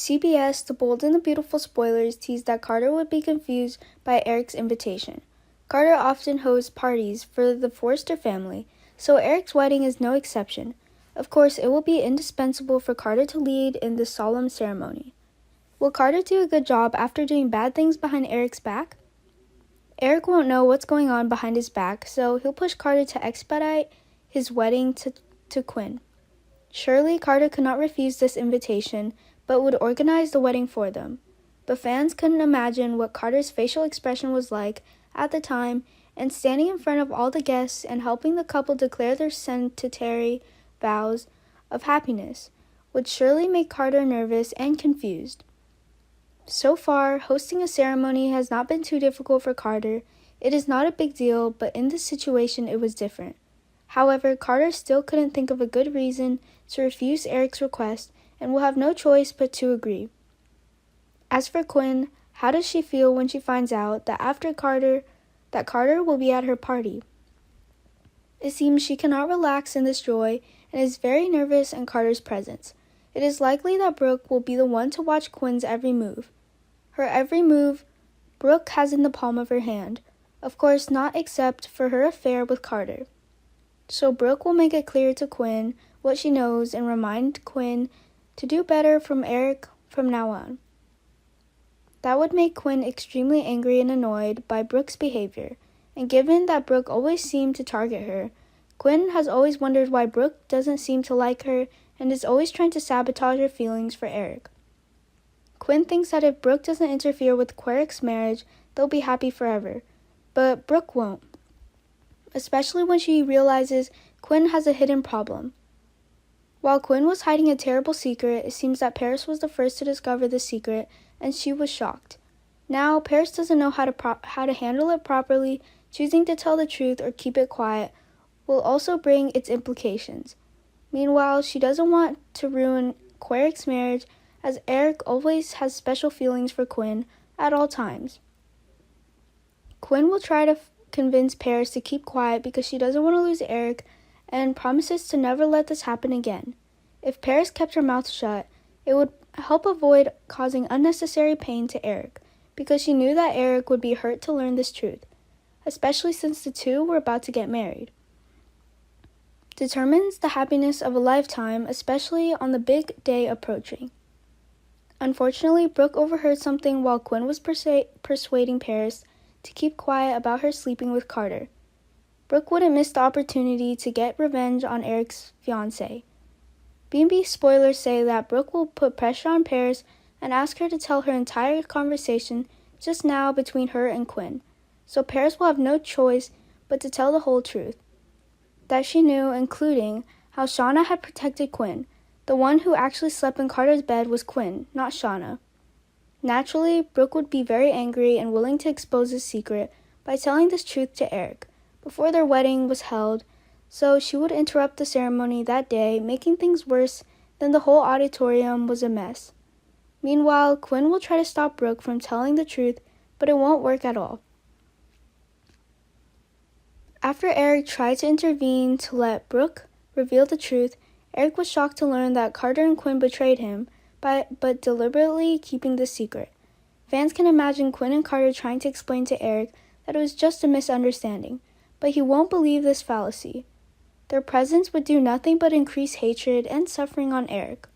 CBS The Bold and the Beautiful spoilers teased that Carter would be confused by Eric's invitation. Carter often hosts parties for the Forrester family, so Eric's wedding is no exception. Of course, it will be indispensable for Carter to lead in this solemn ceremony. Will Carter do a good job after doing bad things behind Eric's back? Eric won't know what's going on behind his back, so he'll push Carter to expedite his wedding to Quinn. Surely Carter could not refuse this invitation, but would organize the wedding for them. But fans couldn't imagine what Carter's facial expression was like at the time, and standing in front of all the guests and helping the couple declare their sanctitary vows of happiness would surely make Carter nervous and confused. So far, hosting a ceremony has not been too difficult for Carter. It is not a big deal, but in this situation it was different. However, Carter still couldn't think of a good reason to refuse Eric's request and will have no choice but to agree. As for Quinn, how does she feel when she finds out that Carter will be at her party? It seems she cannot relax in this joy and is very nervous in Carter's presence. It is likely that Brooke will be the one to watch Quinn's every move. Her every move Brooke has in the palm of her hand, of course not except for her affair with Carter. So Brooke will make it clear to Quinn what she knows and remind Quinn to do better from Eric from now on. That would make Quinn extremely angry and annoyed by Brooke's behavior, and given that Brooke always seemed to target her, Quinn has always wondered why Brooke doesn't seem to like her and is always trying to sabotage her feelings for Eric. Quinn thinks that if Brooke doesn't interfere with Queric's marriage, they'll be happy forever, but Brooke won't, especially when she realizes Quinn has a hidden problem. While Quinn was hiding a terrible secret, it seems that Paris was the first to discover the secret, and she was shocked. Now, Paris doesn't know how to handle it properly. Choosing to tell the truth or keep it quiet will also bring its implications. Meanwhile, she doesn't want to ruin Queric's marriage, as Eric always has special feelings for Quinn at all times. Quinn will try to convince Paris to keep quiet because she doesn't want to lose Eric, and promises to never let this happen again. If Paris kept her mouth shut, it would help avoid causing unnecessary pain to Eric, because she knew that Eric would be hurt to learn this truth, especially since the two were about to get married. Determines the happiness of a lifetime, especially on the big day approaching. Unfortunately, Brooke overheard something while Quinn was persuading Paris to keep quiet about her sleeping with Carter. Brooke wouldn't miss the opportunity to get revenge on Eric's fiancée. B&B spoilers say that Brooke will put pressure on Paris and ask her to tell her entire conversation just now between her and Quinn, so Paris will have no choice but to tell the whole truth. That she knew, including how Shauna had protected Quinn. The one who actually slept in Carter's bed was Quinn, not Shauna. Naturally, Brooke would be very angry and willing to expose his secret by telling this truth to Eric before their wedding was held, so she would interrupt the ceremony that day, making things worse than the whole auditorium was a mess. Meanwhile, Quinn will try to stop Brooke from telling the truth, but it won't work at all. After Eric tried to intervene to let Brooke reveal the truth, Eric was shocked to learn that Carter and Quinn betrayed him, but deliberately keeping the secret. Fans can imagine Quinn and Carter trying to explain to Eric that it was just a misunderstanding, but he won't believe this fallacy. Their presence would do nothing but increase hatred and suffering on Eric.